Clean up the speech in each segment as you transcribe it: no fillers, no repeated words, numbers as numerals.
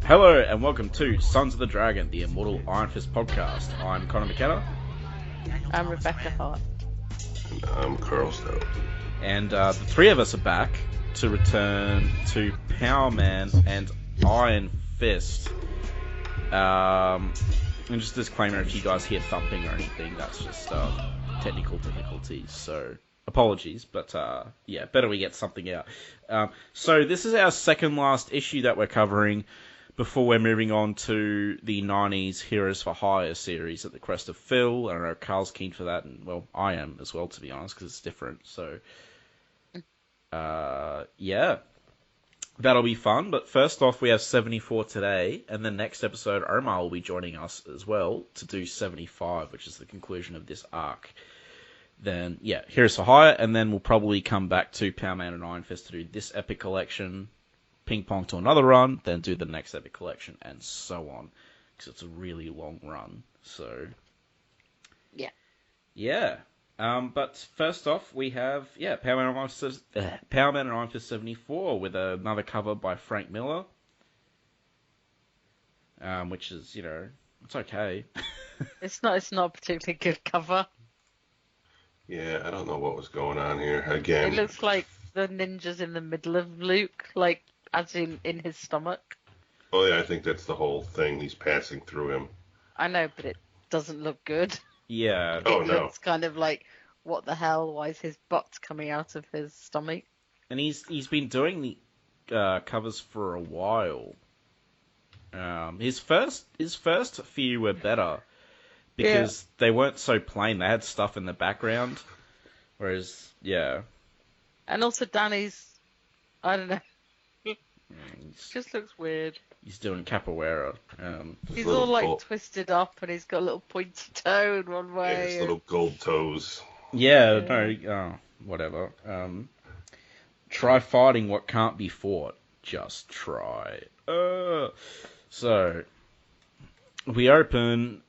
Hello and welcome to Sons of the Dragon, the Immortal Iron Fist podcast. I'm Connor McKenna. I'm Rebecca Hart. And I'm Carl Stout. And the three of us are back to return to Power Man and Iron Fist. And just a disclaimer, if you guys hear thumping or anything, that's just technical difficulties, so apologies, but yeah, better we get something out. So this is our second last issue that we're covering before we're moving on to the 90s Heroes for Hire series at the Crest of Phil. I don't know, Carl's keen for that, and well, I am as well, to be honest, because it's different, so yeah. That'll be fun, but first off, we have 74 today, and the next episode, Omar will be joining us as well to do 75, which is the conclusion of this arc. Then, yeah, Heroes for Hire, and then we'll probably come back to Power Man and Iron Fist to do this epic collection, ping pong to another run, then do the next epic collection, and so on, because it's a really long run, so... Yeah. Yeah. But first off, we have, Power Man and Iron Fist 74 with another cover by Frank Miller. Which is, you know, it's okay. It's not a particularly good cover. Yeah, I don't know what was going on here. Again, It looks like the ninja's in the middle of Luke, like as in his stomach. oh yeah, I think that's the whole thing. He's passing through him. I know, but it doesn't look good. Yeah. Oh, It no. looks kind of like, what the hell? Why is his butt coming out of his stomach? And he's been doing the covers for a while. His first few were better because they weren't so plain. They had stuff in the background, whereas And also Danny's, I don't know, he's, just looks weird. he's doing capoeira. He's little all like gold- twisted up, and he's got a little pointy toe in one Yeah, way. his little gold toes. Whatever. Try fighting what can't be fought. Just try. So we open.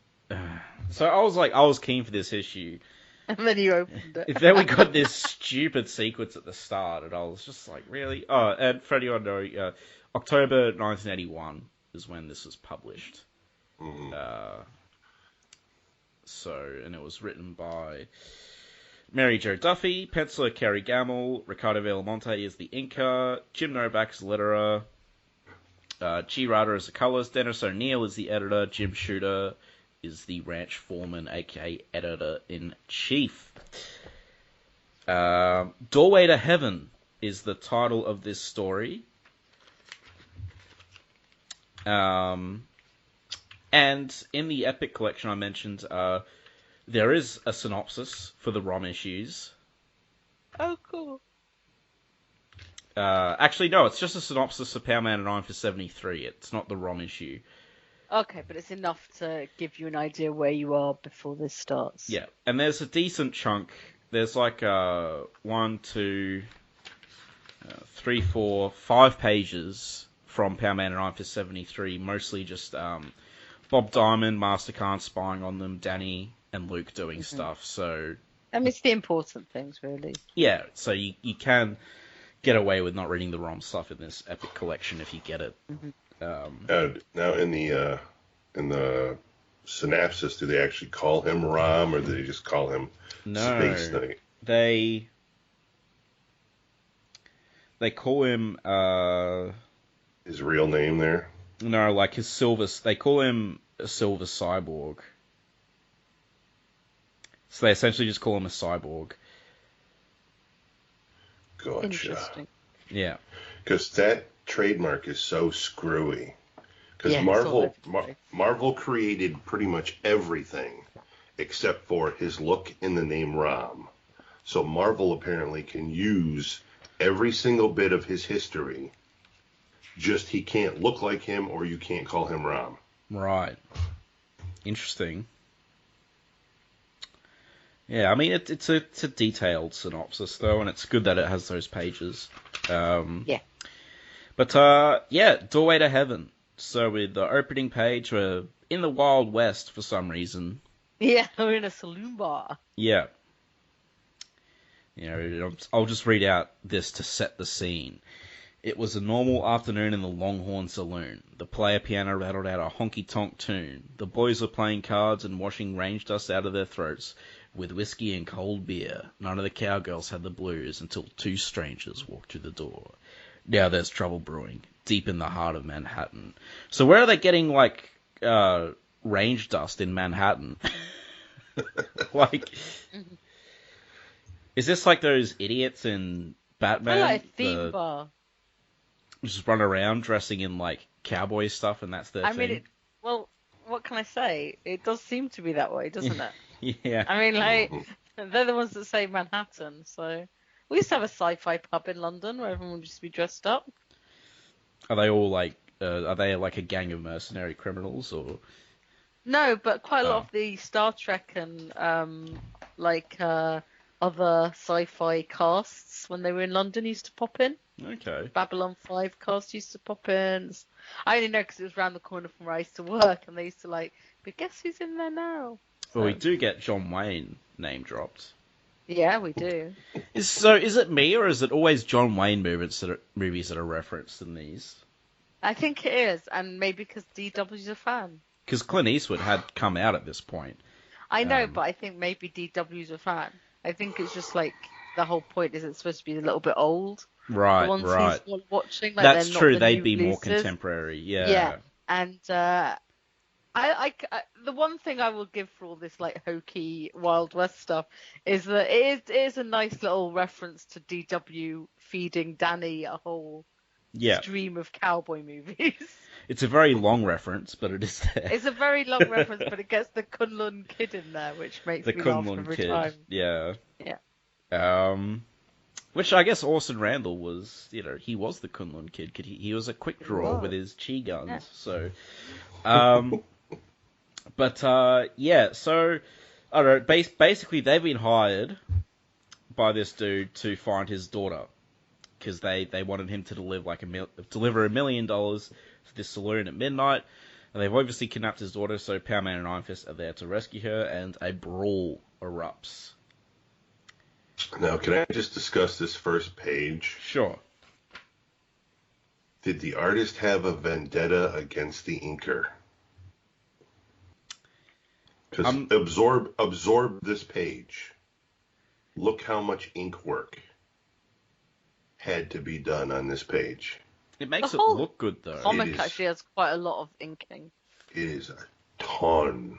So I was keen for this issue. And then you opened it. Then we got this stupid sequence at the start, and I was just like, really? Oh, and for anyone know, October 1981 is when this was published. Mm. And it was written by Mary Jo Duffy, penciler Kerry Gamble, Ricardo Villamonte is the inker, Jim Novak is the letterer, G. Rada is the colorist, Dennis O'Neil is the editor, Jim Shooter is the ranch foreman, aka editor-in-chief. Doorway to Heaven is the title of this story. And in the Epic collection I mentioned, there is a synopsis for the ROM issues. Oh, cool. Actually, no, it's just a synopsis of Power Man and Iron Fist 73. It's not the ROM issue. Okay, but it's enough to give you an idea where you are before this starts. Yeah, and there's a decent chunk. There's like 1, 2, 3, 4, 5 pages from Power Man and Iron Fist 73, mostly just Bob Diamond, Master Khan spying on them, Danny and Luke doing stuff. So I mean, it's the important things, really. yeah, so you can get away with not reading the ROM stuff in this epic collection if you get it. Now in the synopsis, do they actually call him Rom, or do they just call him Space Knight? They call him His real name there? no, like his silver. They call him a silver cyborg. So they essentially just call him a cyborg. Gotcha. Interesting. Yeah. Because that trademark is so screwy. Because Yeah, it's all over the place. Marvel created pretty much everything except for his look in the name Rom. So Marvel apparently can use every single bit of his history. Just he can't look like him, or you can't call him Rom. Right. Interesting. Yeah, I mean it's a detailed synopsis though, and it's good that it has those pages. Yeah. But Doorway to Heaven. So with the opening page, we're in the Wild West for some reason. Yeah, we're in a saloon bar. Yeah. You know, I'll just read out this to set the scene. It was a normal afternoon in the Longhorn Saloon. The player piano rattled out a honky-tonk tune. The boys were playing cards and washing range dust out of their throats with whiskey and cold beer. None of the cowgirls had the blues until two strangers walked through the door. Now there's trouble brewing, deep in the heart of Manhattan. So where are they getting, like, range dust in Manhattan? Like, is this like those idiots in Batman? I like a theme bar. Just run around dressing in, like, cowboy stuff and that's their thing? Well, what can I say? It does seem to be that way, doesn't it? Yeah. I mean, like, they're the ones that say Manhattan, so... We used to have a sci-fi pub in London where everyone would just be dressed up. Are they all, like, are they, like, a gang of mercenary criminals, or...? No, but quite a lot of the Star Trek and, other sci-fi casts, when they were in London, used to pop in. Okay. Babylon 5 cast used to pop in. I only know because it was around the corner from where I used to work, and they used to like, but guess who's in there now? Well, we do get John Wayne name dropped. Yeah, we do. Is it me, or is it always John Wayne movies that are referenced in these? I think it is, and maybe because DW's a fan. Because Clint Eastwood had come out at this point. I know, but I think maybe DW's a fan. I think it's just like the whole point is it's supposed to be a little bit old. Right, the ones right. He's watching, like, that's they're not true. the They'd new be more releases. contemporary. Yeah. Yeah, and I the one thing I will give for all this like hokey Wild West stuff is that it is a nice little reference to DW feeding Danny a whole stream of cowboy movies. It's a very long reference, but it is there. It's a very long reference, but it gets the Kun Lun kid in there, which makes me Kun laugh Lun every kid. time. Yeah. Yeah. Which I guess Orson Randall was, he was the Kun Lun kid. He was a quick draw with his chi guns. Yeah. So, so, I don't know, basically they've been hired by this dude to find his daughter. Because they wanted him to deliver $1 million to this saloon at midnight. And they've obviously kidnapped his daughter, so Power Man and Iron Fist are there to rescue her, and a brawl erupts. Now, can I just discuss this first page? Sure. Did the artist have a vendetta against the inker? Because absorb this page. Look how much ink work had to be done on this page. It makes it look good, though. The comic actually has quite a lot of inking. It is a ton.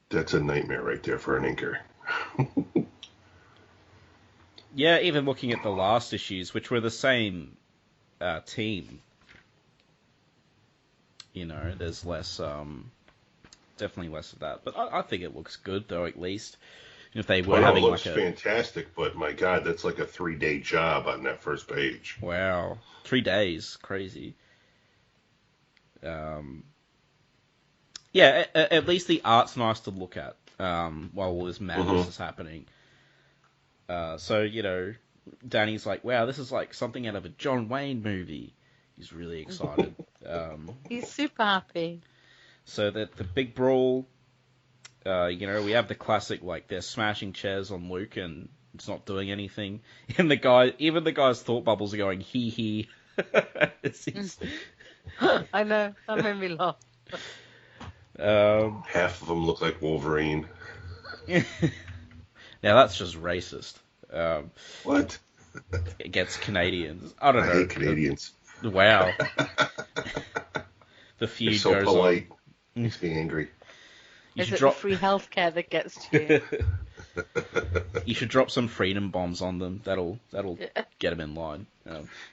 That's a nightmare right there for an inker. Yeah, even looking at the last issues, which were the same team, there's less, definitely less of that. But I think it looks good, though, at least. If they were having it looks fantastic, but my God, that's like a 3-day job on that first page. Wow. 3 days. Crazy. Yeah, at least the art's nice to look at while all this madness is happening. So, Danny's like, wow, this is like something out of a John Wayne movie. He's really excited. He's super happy. So that the big brawl, we have the classic, like, they're smashing chairs on Luke and it's not doing anything. And even the guy's thought bubbles are going, hee hee. I know, that made me laugh. Half of them look like Wolverine. Now that's just racist. What? Against Canadians. I don't know. I hate Canadians. Wow. The feud They're so goes polite. on. Makes me angry. Is it the free healthcare that gets to you? You should drop some freedom bombs on them. That'll get them in line.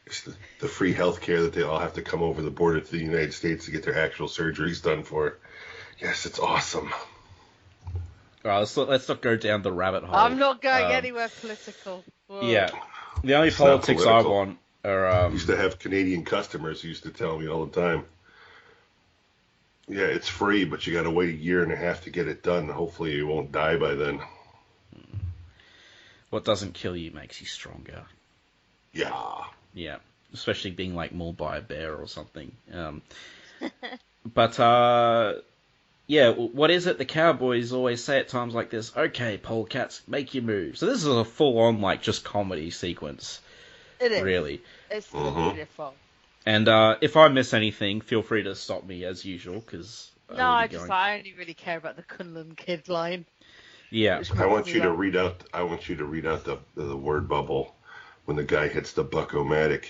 It's the free health care that they all have to come over the border to the United States to get their actual surgeries done for. Yes, it's awesome. All right, let's not go down the rabbit hole. I'm not going anywhere political. Whoa. Yeah. The only politics I want are... I used to have Canadian customers who used to tell me all the time, yeah, it's free, but you got to wait 1.5 years to get it done. Hopefully you won't die by then. What doesn't kill you makes you stronger. Yeah. Yeah. Especially being, like, mauled by a bear or something. Yeah, what is it? The cowboys always say at times like this, okay, polecats, make your move. So this is a full-on, like, just comedy sequence. It is. Really. It's Mhm. really fun. And if I miss anything, feel free to stop me as usual, because No, I only really care about the Kun Lun kid line. Yeah. Which I makes want me you to laugh. read out. I want you to read out the word bubble when the guy hits the bucko-matic.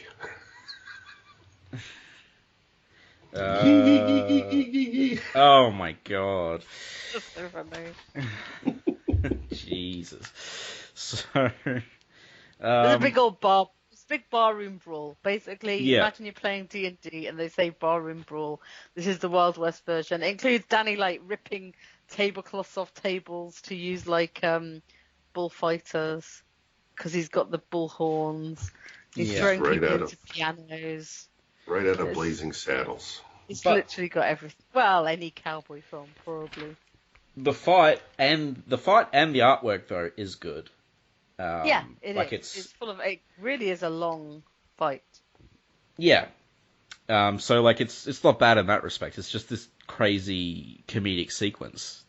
Oh my god. That's so funny. Jesus. So, There's a big old bar. It's a big barroom brawl. Basically, Yeah. imagine you're playing D&D and they say barroom brawl. This is the Wild West version. It includes Danny like ripping tablecloths off tables to use like bullfighters because he's got the bull horns. He's Yeah. throwing Right people out into pianos. Right out of It's- Blazing Saddles. It's But- literally got everything. Well, any cowboy film probably. the fight and the artwork though is good. Yeah, it like is. It's full of. It really is a long fight. Yeah. So like it's not bad in that respect. It's just this crazy comedic sequence.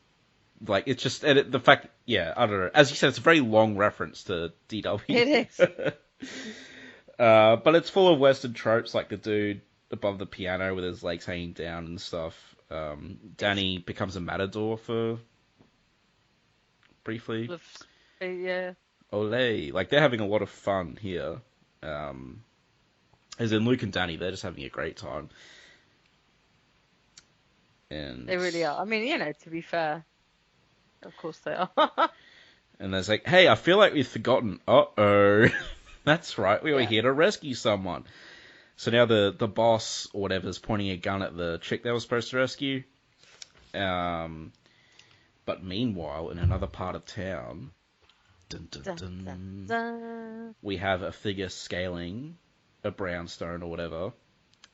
Like it's just the fact. Yeah, I don't know. As you said, it's a very long reference to DW. It is. But it's full of Western tropes, like the dude above the piano with his legs hanging down and stuff. Danny becomes a matador for briefly. Yeah. Olay. Like, they're having a lot of fun here. As in Luke and Danny, they're just having a great time. And They really are. I mean, to be fair, of course they are. And there's like, hey, I feel like we've forgotten. Uh-oh. That's right, we were Yeah. here to rescue someone. So now the boss, or whatever, is pointing a gun at the chick they were supposed to rescue. But meanwhile, in another part of town, dun, dun, dun, Dun, dun, dun. we have a figure scaling a brownstone or whatever,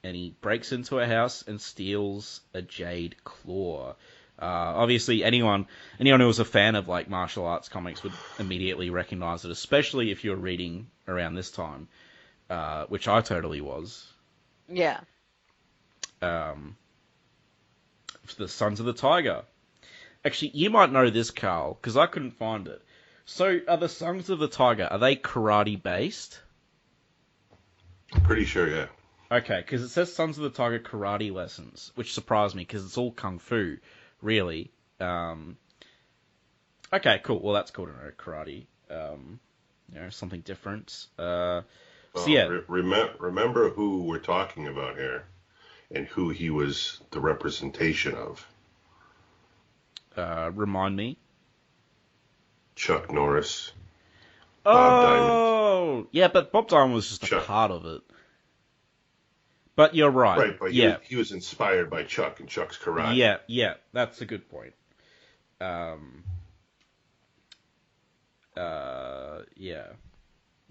and he breaks into a house and steals a jade claw. Obviously, anyone who was a fan of like martial arts comics would immediately recognize it, especially if you're reading around this time, which I totally was. Yeah. For the Sons of the Tiger. Actually, you might know this, Carl, because I couldn't find it. So, are the Sons of the Tiger, are they karate based? Pretty sure, yeah. Okay, because it says Sons of the Tiger karate lessons, which surprised me because it's all kung fu, really. Okay, cool. Well, that's cool to know. Karate, something different. So yeah, Remember who we're talking about here, and who he was the representation of. remind me. Chuck Norris. Bob Diamond. Oh, yeah, but Bob Diamond was just a part of it. But you're right. Right, but yeah, he was inspired by Chuck and Chuck's karate. Yeah, that's a good point. Yeah.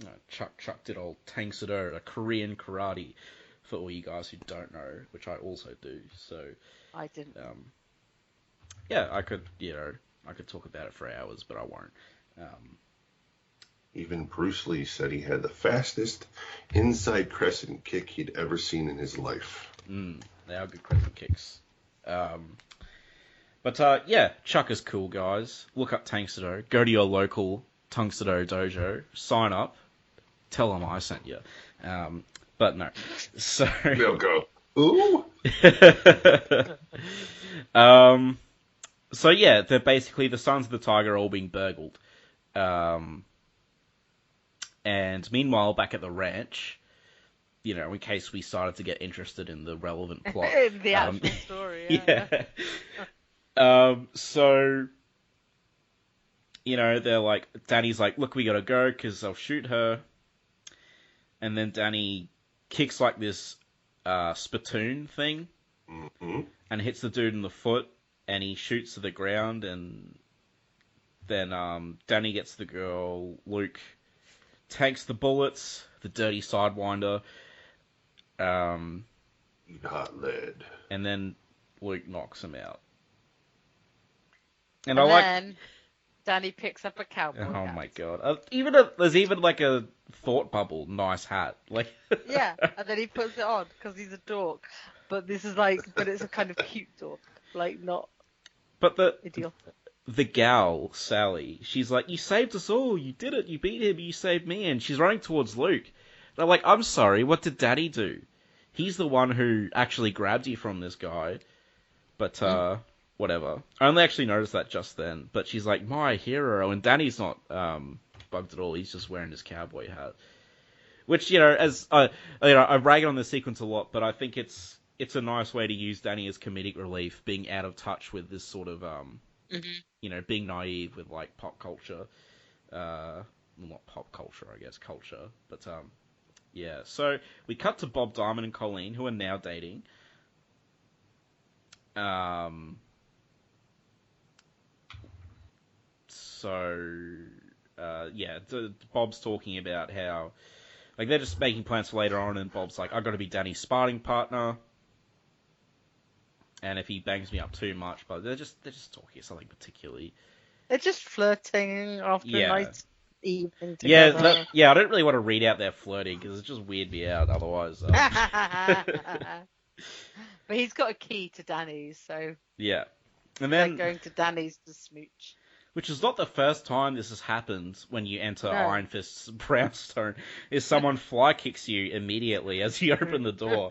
No, Chuck did old Tang Soo-do, a Korean karate, for all you guys who don't know, which I also do. So, I didn't. yeah, I could talk about it for hours, but I won't. Even Bruce Lee said he had the fastest inside crescent kick he'd ever seen in his life. They are good crescent kicks. But yeah, Chuck is cool, guys. Look up Tang Soo-do. Go to your local Tang Soo-do dojo. Sign up. Tell them I sent you. But no. So They'll go, ooh. So yeah, they're basically the Sons of the Tiger are all being burgled. And meanwhile, back at the ranch, in case we started to get interested in the relevant plot. The actual story, yeah. So, they're like, Danny's like, look, we gotta go, because they'll shoot her. And then Danny kicks like this spittoon thing, and hits the dude in the foot, and he shoots to the ground, and then Danny gets the girl, Luke takes the bullets, the dirty sidewinder, Eat hot lead. and then Luke knocks him out. And then Danny picks up a cowboy Oh hat. my god! There's even like a thought bubble. Nice hat, like. Yeah, and then he puts it on because he's a dork. But it's a kind of cute dork, like not But idiotic. the gal, Sally, she's like, you saved us all, you did it, you beat him, you saved me, and she's running towards Luke. They're like, I'm sorry, what did Daddy do? He's the one who actually grabbed you from this guy. But, whatever. I only actually noticed that just then. But she's like, my hero. And Danny's not bugged at all. He's just wearing his cowboy hat. Which, as I rag on this sequence a lot, but I think it's a nice way to use Danny as comedic relief, being out of touch with this sort of, being naive with, like, pop culture. Well, not pop culture, I guess, culture. But, yeah. So, we cut to Bob Diamond and Colleen, who are now dating. Bob's talking about how, like, they're just making plans for later on, and Bob's like, I've got to be Danny's sparring partner, and if he bangs me up too much, but they're just talking something particularly. They're just flirting after a nice evening Yeah, together. I don't really want to read out their flirting, because it just weird me out otherwise. But he's got a key to Danny's, so Yeah. And then, they're going to Danny's to smooch. Which is not the first time this has happened when you enter No. Iron Fist's brownstone, is someone fly kicks you immediately as you open the door.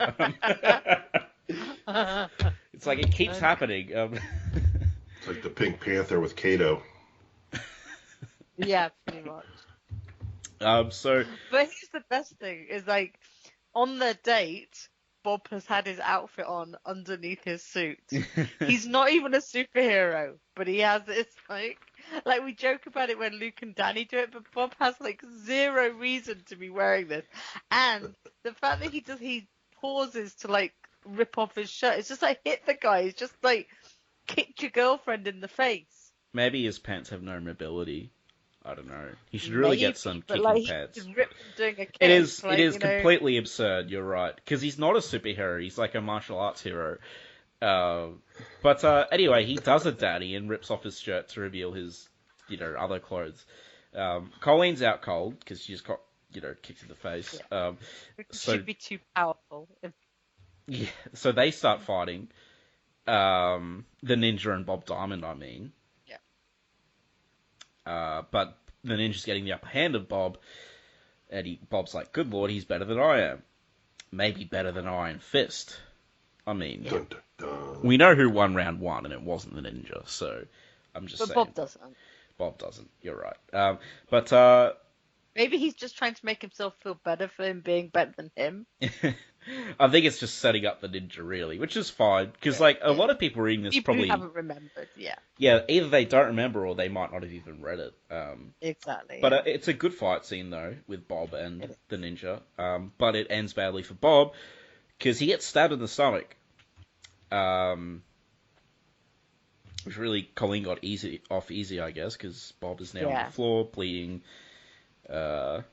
It's like, it keeps happening. It's like the Pink Panther with Kato. Yeah, pretty much. But here's the best thing, is like, on their date, Bob has had his outfit on underneath his suit. He's not even a superhero, but he has this, like we joke about it when Luke and Danny do it, but Bob has, like, zero reason to be wearing this. And the fact that he pauses to, like, rip off his shirt, it's just like, hit the guy. It's just like, kick your girlfriend in the face. Maybe his pants have no mobility. I don't know. He should really get some kicking pads. He's ripped doing a kick. It is completely absurd, you're right. Because he's not a superhero, he's like a martial arts hero. But anyway, he does a daddy and rips off his shirt to reveal his, other clothes. Colleen's out cold, because she just got, kicked in the face. Yeah. She'd be too powerful. Yeah, so they start fighting. The Ninja and Bob Diamond, I mean. But the Ninja's getting the upper hand of Bob, and Bob's like, good lord, he's better than I am. Maybe better than Iron Fist. I mean, Dun, dun, dun. We know who won round one, and it wasn't the Ninja, so I'm just saying. But Bob doesn't. Bob doesn't, you're right. But maybe he's just trying to make himself feel better for him being better than him. I think it's just setting up the Ninja, really, which is fine, because, a lot of people reading this people probably who haven't remembered, Yeah, either they don't remember, or they might not have even read it. Exactly. But it's a good fight scene, though, with Bob and the Ninja. But it ends badly for Bob, because he gets stabbed in the stomach. Which really, Colleen got easy, I guess, because Bob is now on the floor, bleeding. And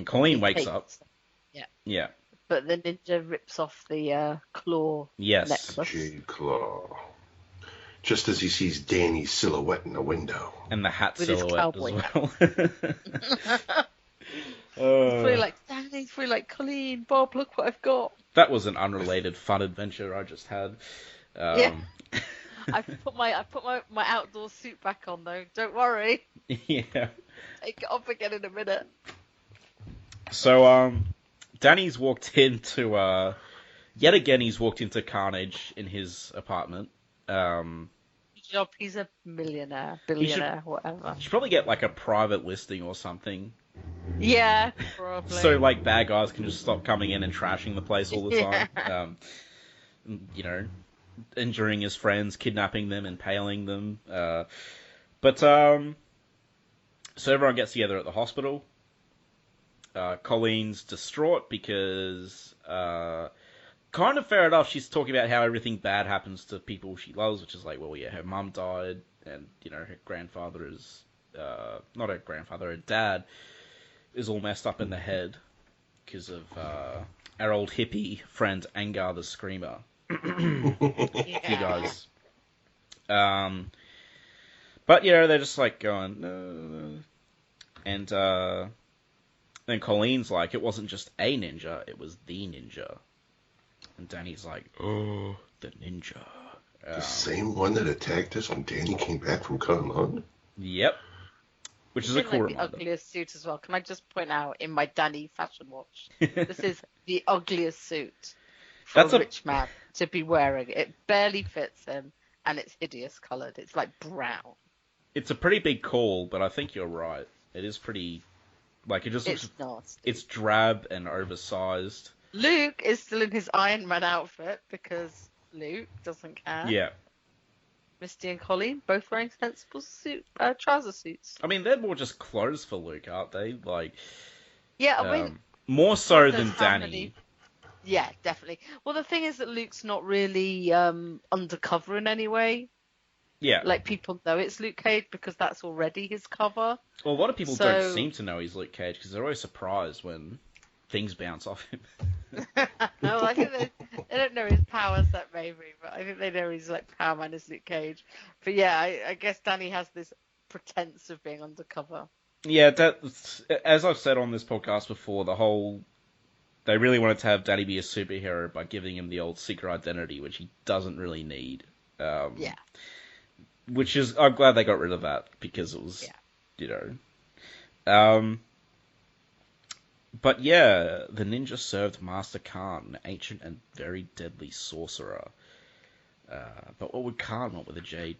Colleen wakes up. Yeah. But the Ninja rips off the claw necklace. Jade claw. Just as he sees Danny's silhouette in the window. And the hat with silhouette his as well. Danny's free like, Colleen, Bob, look what I've got. That was an unrelated fun adventure I just had. Yeah. I put my outdoor suit back on, though. Don't worry. Yeah. Take it off again in a minute. So, Danny's walked into, yet again he's walked into Carnage in his apartment. He's a millionaire, billionaire, whatever. He should probably get, a private listing or something. Yeah, probably. So, bad guys can just stop coming in and trashing the place all the time. Injuring his friends, kidnapping them, impaling them. So everyone gets together at the hospital. Colleen's distraught because, kind of fair enough, she's talking about how everything bad happens to people she loves, which is her mum died, and, her grandfather is, not her grandfather, her dad is all messed up in the head because of, our old hippie friend Angar the Screamer. You guys. But, they're just, going, no. And, then Colleen's like, it wasn't just a ninja, it was the ninja. And Danny's like, oh, the ninja. The same one that attacked us when Danny came back from Kun Lun? Yep. which He's is a in cool like the reminder. ugliest suit as well. Can I just point out in my Danny fashion watch, this is the ugliest suit for That's a a rich man to be wearing. It barely fits him, and it's hideous coloured. It's like brown. it's a pretty big call, but I think you're right. It is pretty like it just looks. It's nasty. It's drab and oversized. Luke is still in his Iron Man outfit because Luke doesn't care. Yeah, Misty and Colleen both wearing sensible trouser suits. I mean they're more just clothes for Luke, aren't they? Like, Yeah, I mean, more so God than knows how Danny. many- Yeah, definitely. Well, the thing is that Luke's not really undercover in any way. Yeah. Like, people know it's Luke Cage because that's already his cover. Well, a lot of people So- don't seem to know he's Luke Cage because they're always surprised when things bounce off him. No, I think they don't know his power set maybe, but I think they know he's like Power Man is Luke Cage. But yeah, I guess Danny has this pretense of being undercover. Yeah, as I've said on this podcast before, they really wanted to have Danny be a superhero by giving him the old secret identity, which he doesn't really need. Yeah. Which is, I'm glad they got rid of that because it was, But yeah, the ninja served Master Khan, an ancient and very deadly sorcerer. But what would Khan want with a jade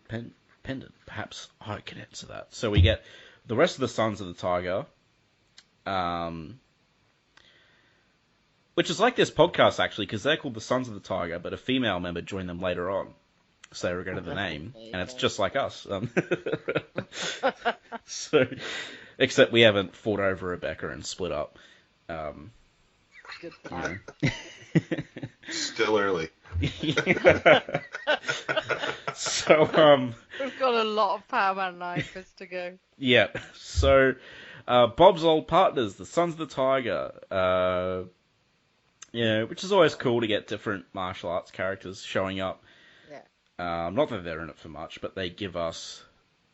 pendant? Perhaps I can answer that. So we get the rest of the Sons of the Tiger, which is like this podcast actually, because they're called the Sons of the Tiger, but a female member joined them later on. So they regretted the name, and it's just like us. So, except we haven't fought over Rebecca and split up. Good plan. Still early. So, We've got a lot of Power Man and Iron Fist to go. yeah. So, Bob's old partners, the Sons of the Tiger, which is always cool to get different martial arts characters showing up. Yeah. Not that they're in it for much, but they give us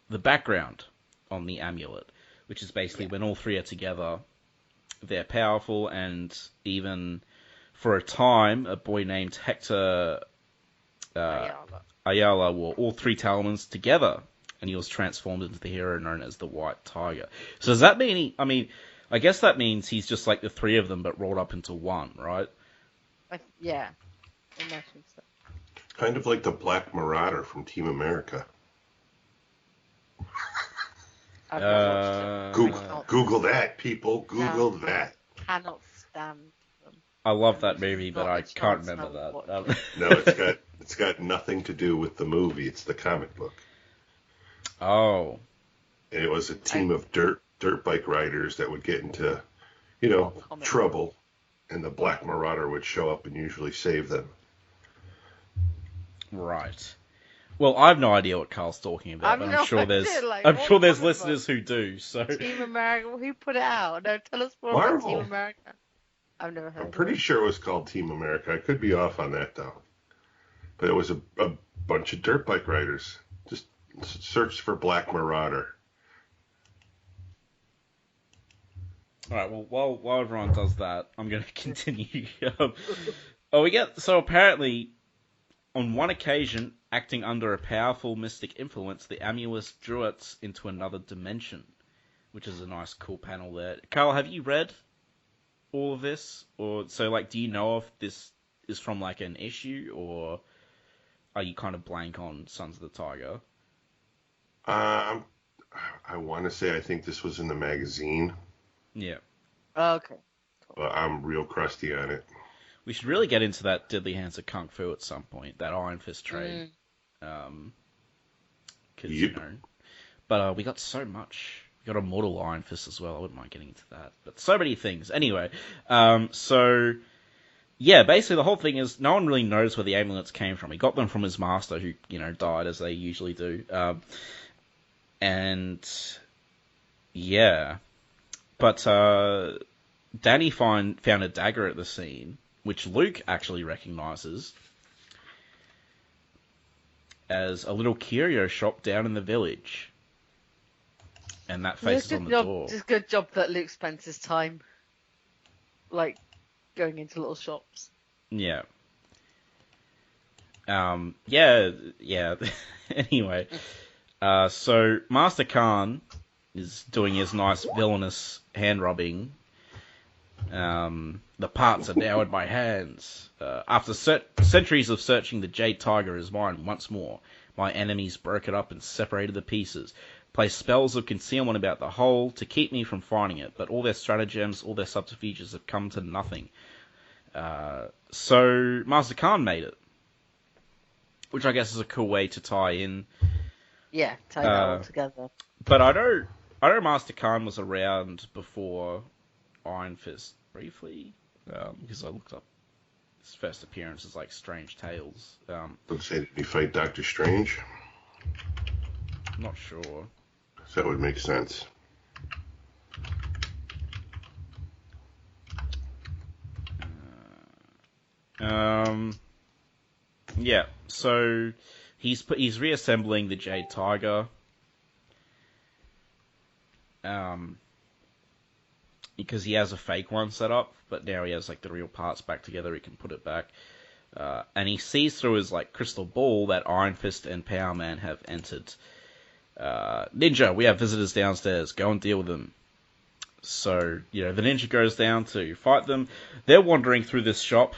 the background on the amulet, which is basically when all three are together, they're powerful, and even for a time, a boy named Hector Ayala wore all three talismans together, and he was transformed into the hero known as the White Tiger. So does that mean I guess that means he's just like the three of them, but rolled up into one, right? Yeah. Imagine so. Kind of like the Black Marauder from Team America. I've not watched it. Google that, people. Google that. Cannot stand them. I love that movie, but Not I a can't chance remember I'll that. No, it's got nothing to do with the movie. It's the comic book. Oh. And it was a team of dirt bike riders that would get into, Comic. trouble, and the Black Marauder would show up and usually save them. Right. Well, I have no idea what Carl's talking about, but I'm sure there's listeners who do. So Team America. Who put it out? No, tell us more Marvel. about Team America. I've never heard. I'm pretty sure it was called Team America. I could be off on that though. But it was a bunch of dirt bike riders. Just search for Black Marauder. all right. Well, while everyone does that, I'm going to continue. So apparently, on one occasion, acting under a powerful mystic influence, the amulet drew it into another dimension, which is a nice, cool panel there. Carl, have you read all of this? Or do you know if this is from like an issue, or are you kind of blank on Sons of the Tiger? I want to say I think this was in the magazine, Yeah. Okay. but I'm real crusty on it. We should really get into that Deadly Hands of Kung Fu at some point, that Iron Fist trade. Yep. But we got so much. We got Immortal Iron Fist as well. I wouldn't mind getting into that. But so many things. Anyway, basically the whole thing is no one really knows where the amulets came from. He got them from his master, who died as they usually do. But Danny found a dagger at the scene, which Luke actually recognizes as a little curio shop down in the village. And that faces on the door. It's a good job that Luke spends his time, going into little shops. Yeah. Anyway, so Master Khan is doing his nice villainous hand rubbing. The parts are now in my hands. After centuries of searching, the Jade Tiger is mine once more. My enemies broke it up and separated the pieces. Placed spells of concealment about the whole to keep me from finding it, but all their stratagems, all their subterfuges have come to nothing. So Master Khan made it, which I guess is a cool way to tie in. Yeah, tie that all together. But I know Master Khan was around before Iron Fist briefly, because I looked up his first appearance as like Strange Tales. Let's say, did he fight Doctor Strange? Not sure. So that would make sense. Yeah. So he's reassembling the Jade Tiger. Because he has a fake one set up, but now he has like the real parts back together. He can put it back, and he sees through his like crystal ball that Iron Fist and Power Man have entered. Ninja, we have visitors downstairs. Go and deal with them. So the ninja goes down to fight them. They're wandering through this shop,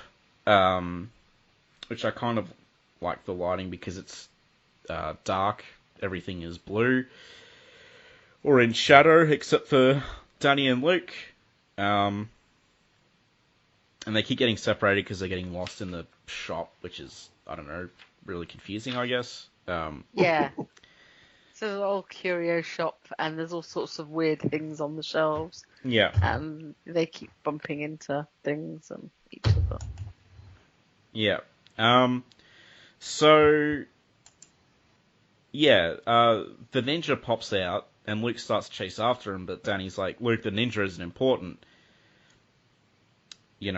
which I kind of like the lighting because it's dark. Everything is blue or in shadow, except for Danny and Luke. And they keep getting separated because they're getting lost in the shop, which is, I don't know, really confusing, I guess. Yeah. So there's an old curio shop, and there's all sorts of weird things on the shelves. Yeah. And they keep bumping into things and each other. Yeah. So, yeah, the ninja pops out, and Luke starts to chase after him, but Danny's like, Luke, the ninja isn't important. We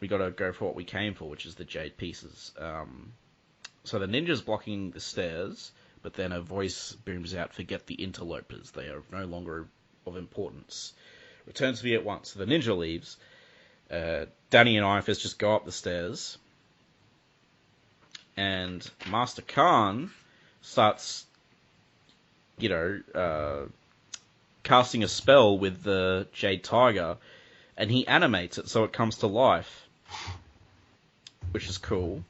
gotta go for what we came for, which is the jade pieces. So the ninja's blocking the stairs, but then a voice booms out, forget the interlopers. They are no longer of importance. Return to me at once. So the ninja leaves. Danny and Iron Fist just go up the stairs. And Master Khan starts, casting a spell with the Jade Tiger, and he animates it so it comes to life, which is cool.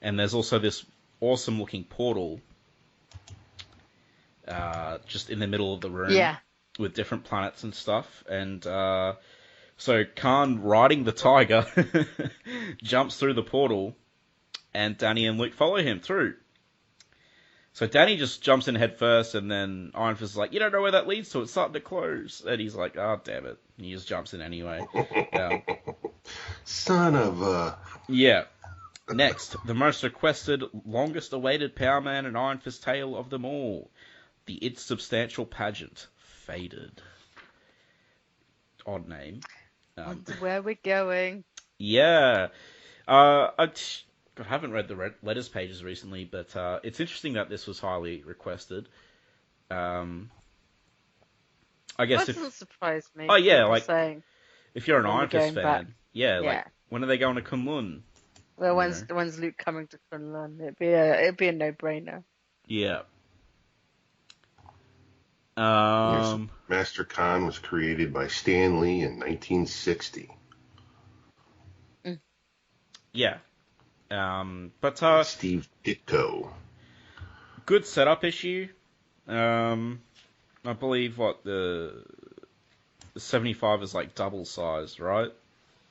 And there's also this awesome looking portal just in the middle of the room with different planets and stuff. And so Khan, riding the tiger, jumps through the portal, and Danny and Luke follow him through. So Danny just jumps in head first, and then Iron Fist is like, you don't know where that leads to, it's starting to close. And he's like, oh, damn it. And he just jumps in anyway. Son of a... Yeah. Next, the most requested, longest awaited Power Man and Iron Fist tale of them all. The Insubstantial Pageant. Faded. Odd name. Wonder where we're going. Yeah. I haven't read the letters pages recently, but it's interesting that this was highly requested. I guess that doesn't surprise me. Oh yeah, like saying, if you're an Iron Fist fan, back. Yeah, like when are they going to Kun Lun? Well, when's Luke coming to Kun Lun? It'd be a no-brainer. Yeah. Master Khan was created by Stan Lee in 1960. Yeah. But Steve Ditko. Good setup issue. I believe the 75 is like double size, right?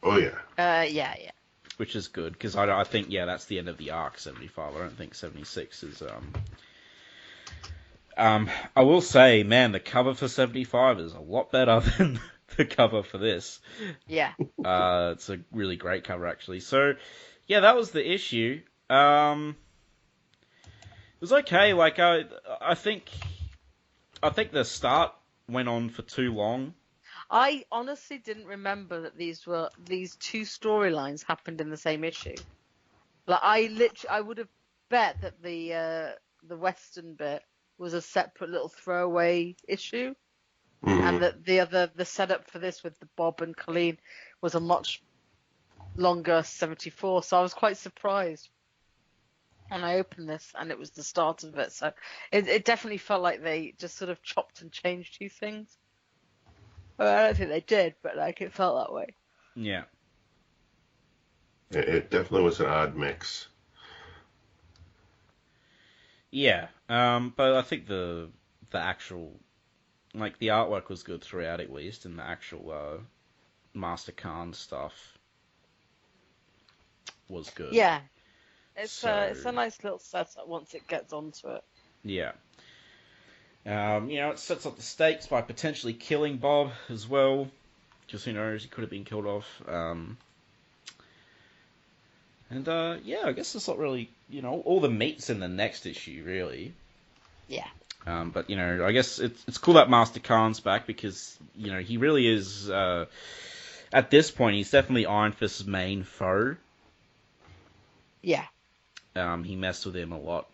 Oh yeah. Yeah. Which is good because I think that's the end of the arc 75. I don't think 76 is. I will say, man, the cover for 75 is a lot better than the cover for this. Yeah. It's a really great cover actually. So. Yeah, that was the issue. It was okay. Like I think the start went on for too long. I honestly didn't remember that these two storylines happened in the same issue. Like I would have bet that the Western bit was a separate little throwaway issue, and that the setup for this with the Bob and Colleen was a much longer 74, so I was quite surprised. And I opened this, and it was the start of it. So it definitely felt like they just sort of chopped and changed two things. Well, I don't think they did, but like it felt that way. Yeah. It definitely was an odd mix. Yeah. But I think the actual, like, the artwork was good throughout, at least, and the actual Master Khan stuff was good. Yeah, it's So- it's a nice little setup once it gets onto it. Yeah. It sets up the stakes by potentially killing Bob as well. Just who knows, he could have been killed off. I guess it's not really, all the meat's in the next issue, really. Yeah. But, I guess it's cool that Master Khan's back because, he really is, at this point, he's definitely Iron Fist's main foe. Yeah. He messed with him a lot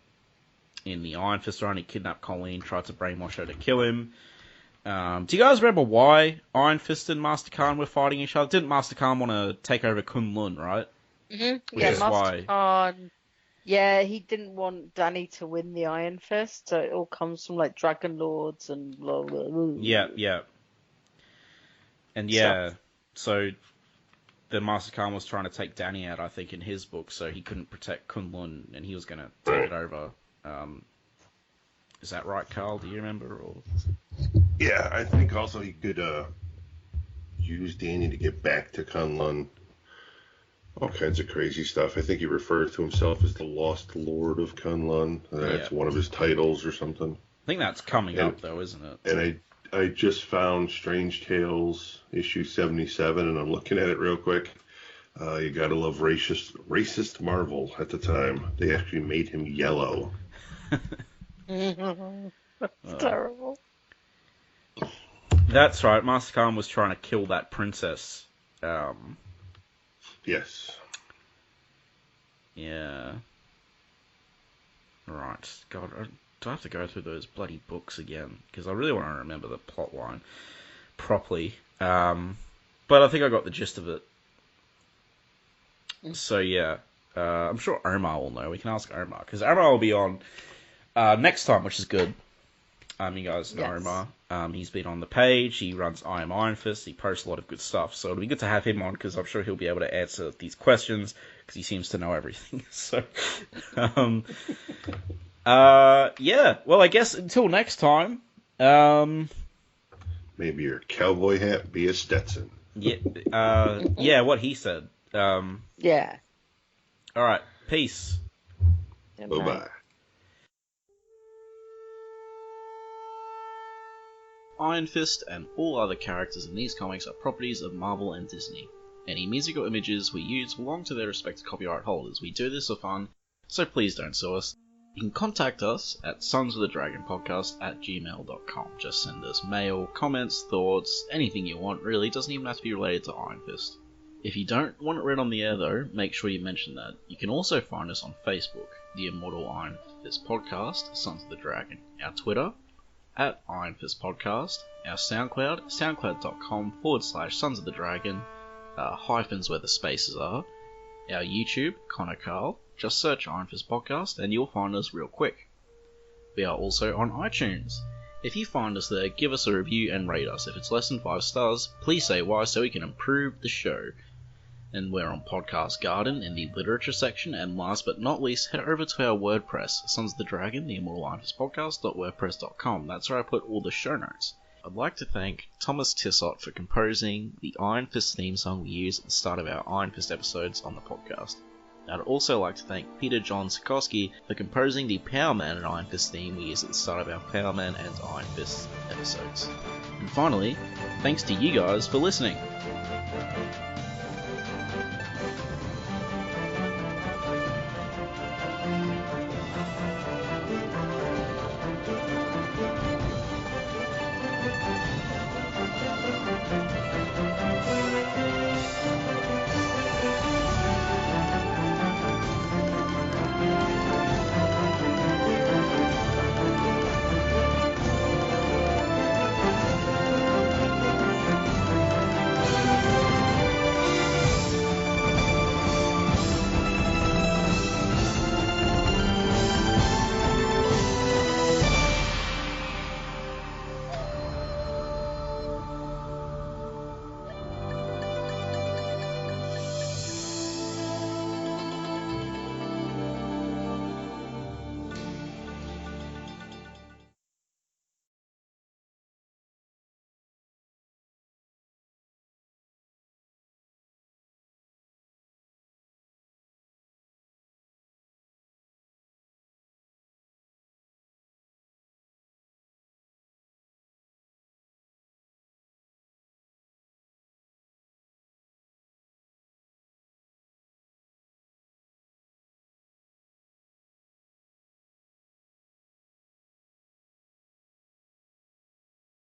in the Iron Fist run. He kidnapped Colleen, tried to brainwash her to kill him. Do you guys remember why Iron Fist and Master Khan were fighting each other? Didn't Master Khan want to take over Kun Lun, right? Mm-hmm. Which Yeah, is Master why- Khan. Yeah, he didn't want Danny to win the Iron Fist, so it all comes from like Dragon Lords and blah blah blah. Yeah. And yeah, so the Master Khan was trying to take Danny out, I think, in his book, so he couldn't protect Kun Lun, and he was going to take it over. Is that right, Carl? Do you remember? Or... Yeah, I think also he could use Danny to get back to Kun Lun. All kinds of crazy stuff. I think he refers to himself as the Lost Lord of Kun Lun. That's one of his titles or something. I think that's coming up, though, isn't it? And I just found Strange Tales issue 77, and I'm looking at it real quick. You gotta love racist Marvel at the time. They actually made him yellow. That's terrible. That's right. Master Khan was trying to kill that princess. Yes. Yeah. Right. God, do I have to go through those bloody books again? Because I really want to remember the plot line properly. But I think I got the gist of it. So yeah, I'm sure Omar will know. We can ask Omar, because Omar will be on next time, which is good. You guys know Yes. Omar. He's been on the page. He runs I Am Iron Fist. He posts a lot of good stuff. So it'll be good to have him on, because I'm sure he'll be able to answer these questions, because he seems to know everything. So, yeah. Well, I guess until next time. Maybe your cowboy hat be a Stetson. Yeah, what he said. Yeah. All right. Peace. Good Bye night. bye. Iron Fist and all other characters in these comics are properties of Marvel and Disney. Any music or images we use belong to their respective copyright holders. We do this for fun, so please don't sue us. You can contact us at sonsofthedragonpodcast@gmail.com. Just send us mail, comments, thoughts, anything you want, really. It doesn't even have to be related to Iron Fist. If you don't want it read on the air, though, make sure you mention that. You can also find us on Facebook, the Immortal Iron Fist Podcast, Sons of the Dragon. Our Twitter, at Iron Fist Podcast. Our SoundCloud, soundcloud.com/Sons of the Dragon, hyphens where the spaces are. Our YouTube, Connor Carl. Just search Iron Fist Podcast and you'll find us real quick. We are also on iTunes. If you find us there, give us a review and rate us. If it's less than 5 stars, please say why so we can improve the show. And we're on Podcast Garden in the literature section, and last but not least, head over to our WordPress, Sons of the Dragon, the Immortal Iron Fist Podcast.wordpress.com. That's where I put all the show notes. I'd like to thank Thomas Tissot for composing the Iron Fist theme song we use at the start of our Iron Fist episodes on the podcast. I'd also like to thank Peter John Sikorsky for composing the Power Man and Iron Fist theme we use at the start of our Power Man and Iron Fist episodes. And finally, thanks to you guys for listening.